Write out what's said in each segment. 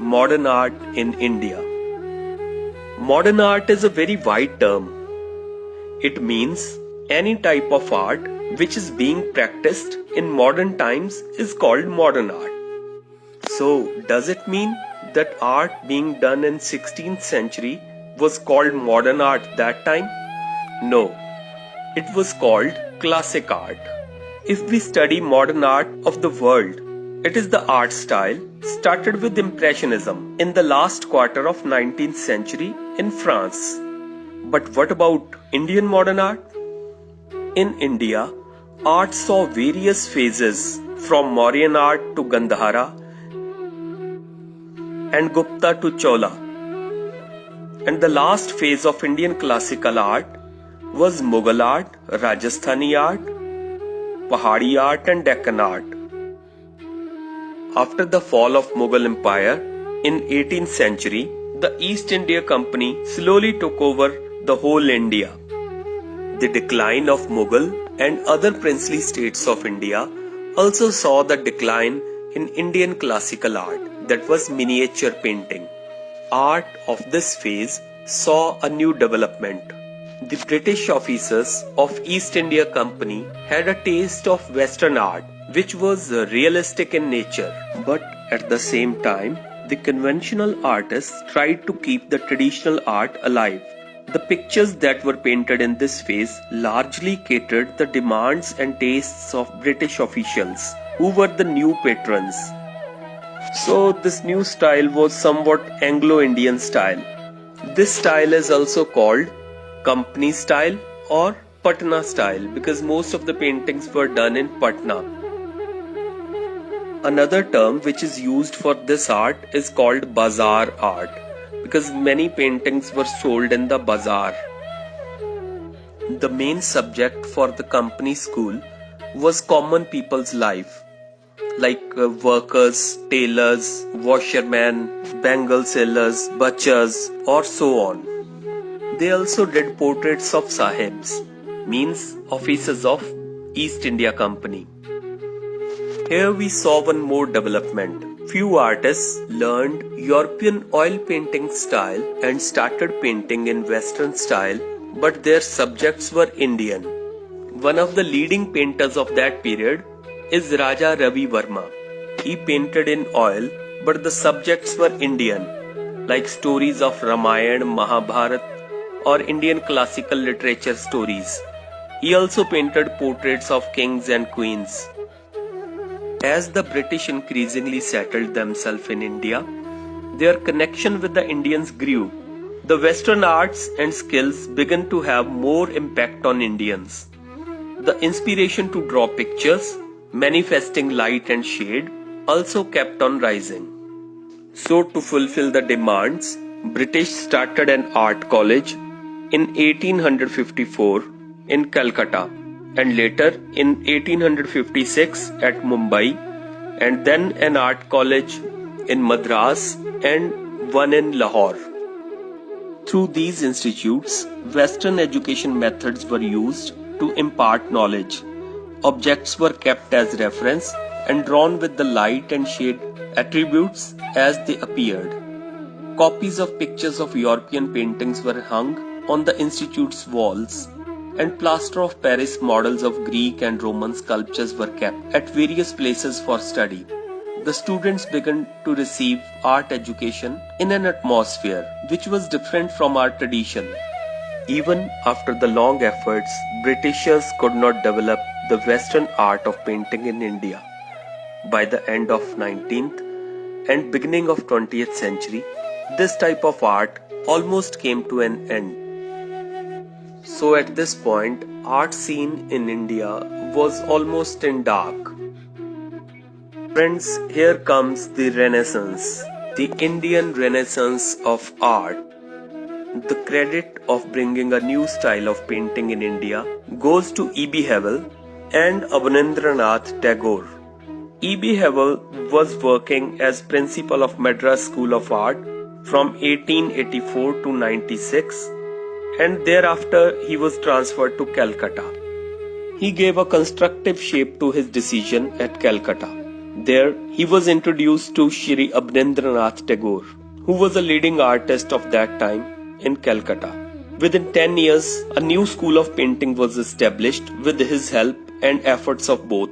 modern art in India. Modern art is a very wide term. It means any type of art which is being practiced in modern times is called modern art. So, does it mean that art being done in 16th century was called modern art that time? No, it was called classic art. If we study modern art of the world, it is the art style started with Impressionism in the last quarter of 19th century in France. But what about Indian modern art? In India, art saw various phases from Mauryan art to Gandhara and Gupta to Chola. And the last phase of Indian classical art was Mughal art, Rajasthani art, Pahadi art and Deccan art. After the fall of Mughal Empire in 18th century, the East India Company slowly took over the whole India. The decline of Mughal and other princely states of India also saw the decline in Indian classical art, that was miniature painting. Art of this phase saw a new development. The British officers of East India Company had a taste of Western art, which was realistic in nature. But at the same time, the conventional artists tried to keep the traditional art alive. The pictures that were painted in this phase largely catered the demands and tastes of British officials, who were the new patrons. So this new style was somewhat Anglo-Indian style. This style is also called Company style or Patna style because most of the paintings were done in Patna. Another term which is used for this art is called Bazaar art because many paintings were sold in the bazaar. The main subject for the company school was common people's life, like workers, tailors, washermen, Bengal sellers, butchers, or so on. They also did portraits of sahibs, means officers of East India Company. Here we saw one more development. Few artists learned European oil painting style and started painting in Western style, but their subjects were Indian. One of the leading painters of that period is Raja Ravi Verma. He painted in oil, but the subjects were Indian, like stories of Ramayana, Mahabharata, or Indian classical literature stories. He also painted portraits of kings and queens. As the British increasingly settled themselves in India, their connection with the Indians grew. The Western arts and skills began to have more impact on Indians. The inspiration to draw pictures, manifesting light and shade, also kept on rising. So to fulfill the demands, British started an art college in 1854 in Calcutta and later in 1856 at Mumbai and then an art college in Madras and one in Lahore. Through these institutes, Western education methods were used to impart knowledge. Objects were kept as reference and drawn with the light and shade attributes as they appeared. Copies of pictures of European paintings were hung on the institute's walls, and plaster of Paris models of Greek and Roman sculptures were kept at various places for study. The students began to receive art education in an atmosphere which was different from our tradition. Even after the long efforts, Britishers could not develop the Western art of painting in India. By the end of 19th and beginning of 20th century, this type of art almost came to an end. So at this point, art scene in India was almost in dark. Friends, here comes the Renaissance, the Indian Renaissance of art. The credit of bringing a new style of painting in India goes to e.b.havel and Abnindernath Tagore. E.b.havel was working as principal of Madras School of Art from 1884 to 96 and thereafter he was transferred to Calcutta. He gave a constructive shape to his decision at Calcutta. There, he was introduced to Shri Abnindernath Tagore, who was a leading artist of that time in Calcutta. Within 10 years, a new school of painting was established with his help and efforts of both.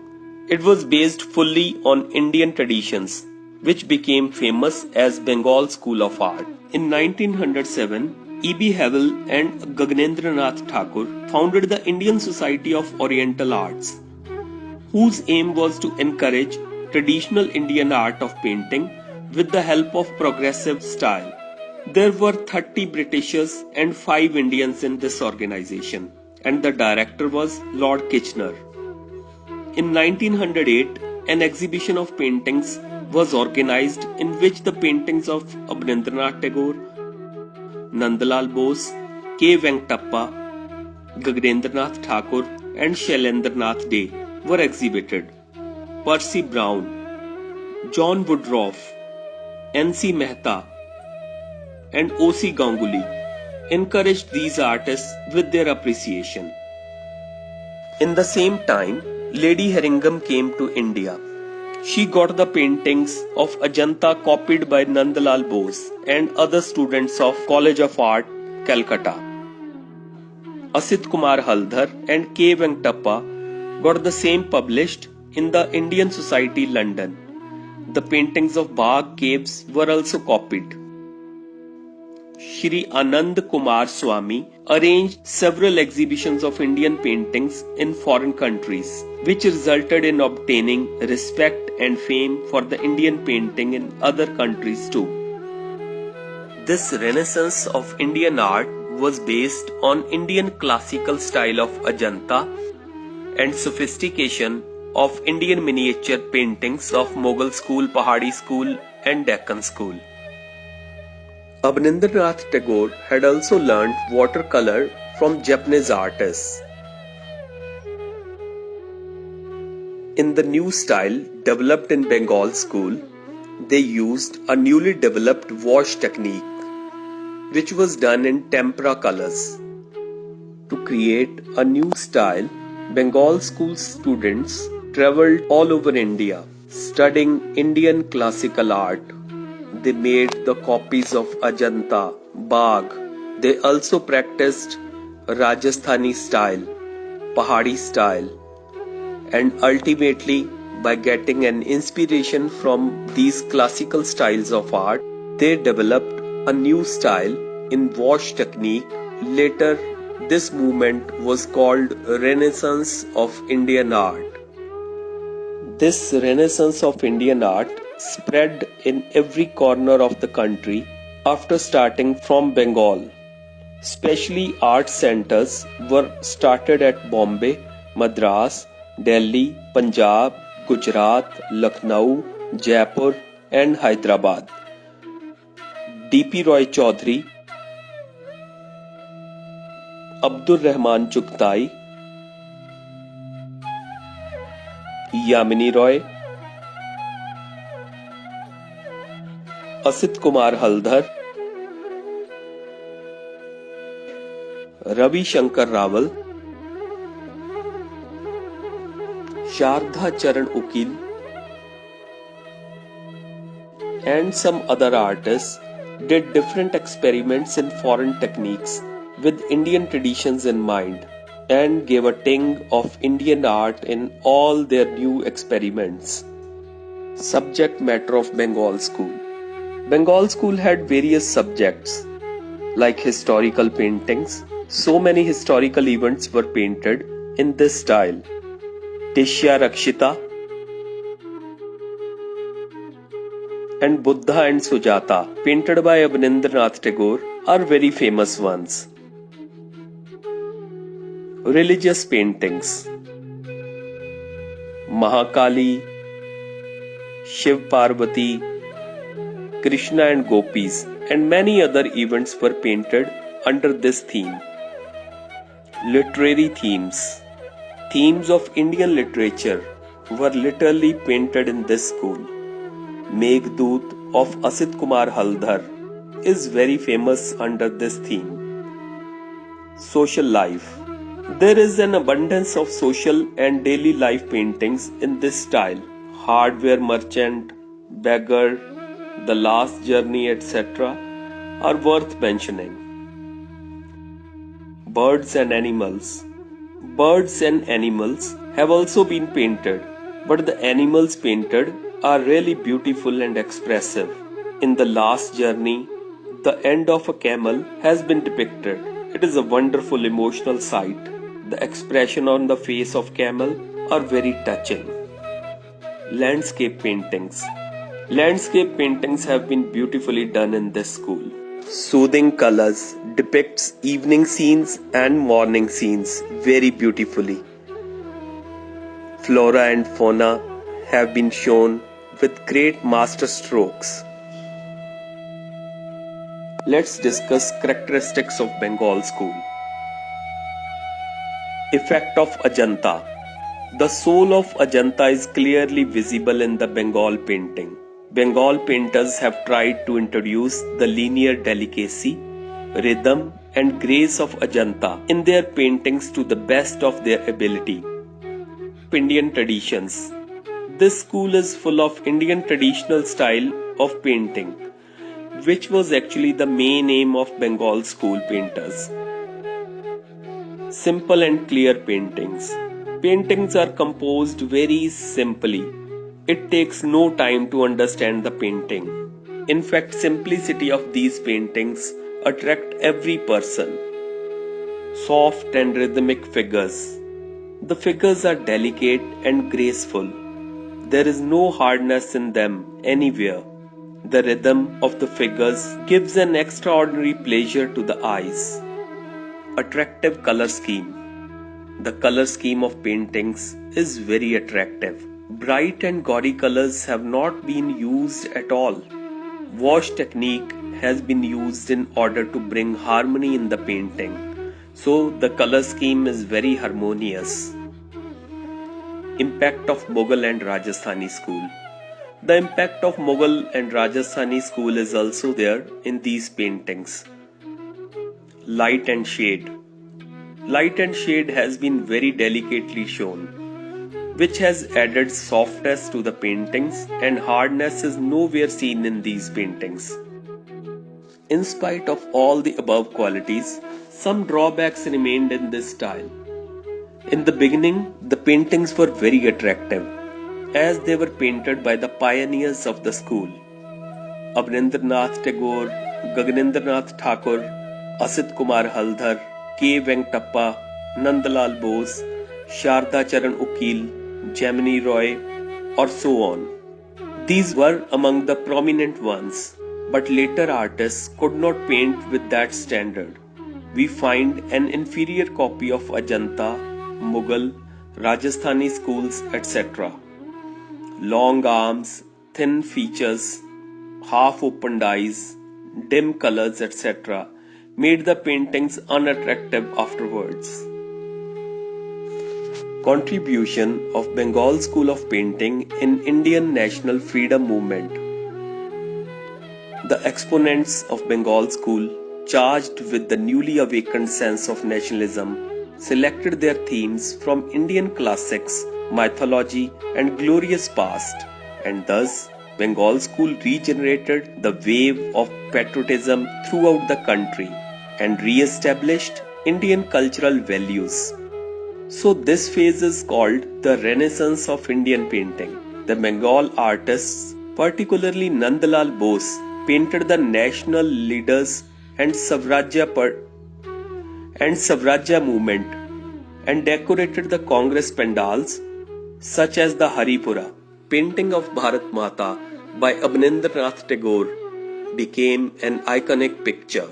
It was based fully on Indian traditions, which became famous as Bengal School of Art. In 1907, e.b.havel and Gagnendernath Tagore founded the Indian Society of Oriental Arts, whose aim was to encourage traditional Indian art of painting with the help of progressive style. There were 30 Britishers and 5 Indians in this organization, and the director was Lord Kitchener. In 1908, an exhibition of paintings was organized in which the paintings of Abnindernath Tagore, Nandlal Bose, K. Venkatappa, Gagnendernath Tagore and Shailendranath Dey were exhibited. Percy Brown, John Woodruff, N.C. Mehta and O.C. Ganguly encouraged these artists with their appreciation. In the same time, Lady Herringham came to India. She got the paintings of Ajanta copied by Nandlal Bose and other students of College of Art, Calcutta. Asit Kumar Haldhar and K. Venkatappa got the same published in the Indian Society, London. The paintings of Bagh caves were also copied. Shri Anand Kumar Swami arranged several exhibitions of Indian paintings in foreign countries, which resulted in obtaining respect and fame for the Indian painting in other countries too. This renaissance of Indian art was based on Indian classical style of Ajanta and sophistication of Indian miniature paintings of Mughal school, Pahadi school and Deccan school. Abnindernath Tagore had also learnt watercolor from Japanese artists. In the new style developed in Bengal school, they used a newly developed wash technique, which was done in tempera colors. To create a new style, Bengal school students travelled all over India, studying Indian classical art. They made the copies of Ajanta, Bagh. They also practiced Rajasthani style, Pahadi style, and ultimately, by getting an inspiration from these classical styles of art, they developed a new style in wash technique. Later, this movement was called Renaissance of Indian art. This Renaissance of Indian art spread in every corner of the country after starting from Bengal. Specially art centers were started at Bombay, Madras, Delhi, Punjab, Gujarat, Lucknow, Jaipur and Hyderabad. D.P. Roy Chaudhary, Abdur Rahman Chugtai, Jamini Roy, Asit Kumar Haldhar, Ravi Shankar Rawal, Shardha Charan Ukil, and some other artists did different experiments in foreign techniques with Indian traditions in mind and gave a ting of Indian art in all their new experiments. Subject matter of Bengal School. Bengal School had various subjects like historical paintings. So many historical events were painted in this style. Tishya Rakshita and Buddha and Sujata, painted by Abnindernath Tagore, are very famous ones. Religious paintings. Mahakali, Shiv Parvati, Krishna and Gopis, and many other events were painted under this theme. Literary themes. Themes of Indian literature were literally painted in this school. Meghdoot of Asit Kumar Haldhar is very famous under this theme. Social life. There is an abundance of social and daily life paintings in this style. hardware merchant, beggar, the last journey, etc., are worth mentioning. Birds and animals. Birds and animals have also been painted, but the animals painted are really beautiful and expressive. In the last journey, the end of a camel has been depicted. It is a wonderful emotional sight. The expression on the face of camel are very touching. Landscape paintings. Landscape paintings have been beautifully done in this school. Soothing colors depicts evening scenes and morning scenes very beautifully. Flora and fauna have been shown with great master strokes. Let's discuss characteristics of Bengal school. Effect of Ajanta. The soul of Ajanta is clearly visible in the Bengal painting. Bengal painters have tried to introduce the linear delicacy, rhythm, and grace of Ajanta in their paintings to the best of their ability. Indian traditions. This school is full of Indian traditional style of painting, which was actually the main aim of Bengal school painters. Simple and clear paintings. Paintings are composed very simply. It takes no time to understand the painting. In fact, simplicity of these paintings attract every person. Soft and rhythmic figures. The figures are delicate and graceful. There is no hardness in them anywhere. The rhythm of the figures gives an extraordinary pleasure to the eyes. Attractive color scheme. The color scheme of paintings is very attractive. Bright and gaudy colors have not been used at all. Wash technique has been used in order to bring harmony in the painting. So the color scheme is very harmonious. Impact of Mughal and Rajasthani school. The impact of Mughal and Rajasthani school is also there in these paintings. Light and shade. Light and shade has been very delicately shown, which has added softness to the paintings, and hardness is nowhere seen in these paintings. In spite of all the above qualities, some drawbacks remained in this style. In the beginning, the paintings were very attractive, as they were painted by the pioneers of the school. Abnindernath Tagore, Gagnendernath Tagore, Asit Kumar Haldhar, K. Venkatappa, Nandlal Bose, Sharda Charan Ukil, Jamini Roy, or so on. These were among the prominent ones, but later artists could not paint with that standard. We find an inferior copy of Ajanta, Mughal, Rajasthani schools, etc. Long arms, thin features, half-opened eyes, dim colors, etc. made the paintings unattractive afterwards. Contribution of Bengal School of Painting in Indian National Freedom Movement. The exponents of Bengal School, charged with the newly awakened sense of nationalism, selected their themes from Indian classics, mythology, and glorious past, and thus Bengal School regenerated the wave of patriotism throughout the country and re-established Indian cultural values. So this phase is called the Renaissance of Indian painting. The Bengal artists, particularly Nandlal Bose, painted the national leaders and Swarajya movement and decorated the Congress pandals such as the Haripura. Painting of Bharat Mata by Abnindernath Tagore became an iconic picture.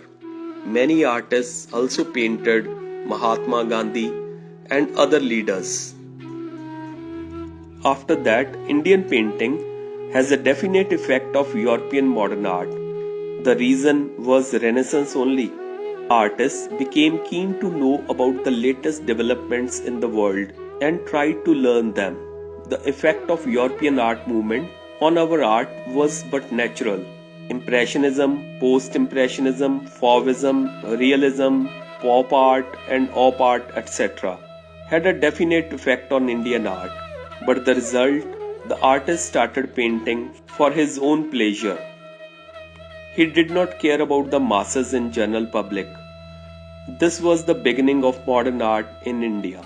Many artists also painted Mahatma Gandhi and other leaders. After that, Indian painting has a definite effect of European modern art. The reason was Renaissance only. Artists became keen to know about the latest developments in the world and tried to learn them. The effect of European art movement on our art was but natural. Impressionism, post-impressionism, Fauvism, realism, pop art and op art, etc. had a definite effect on Indian art, but the result The artist started painting for his own pleasure. He did not care about the masses in general public. This was the beginning of modern art in India.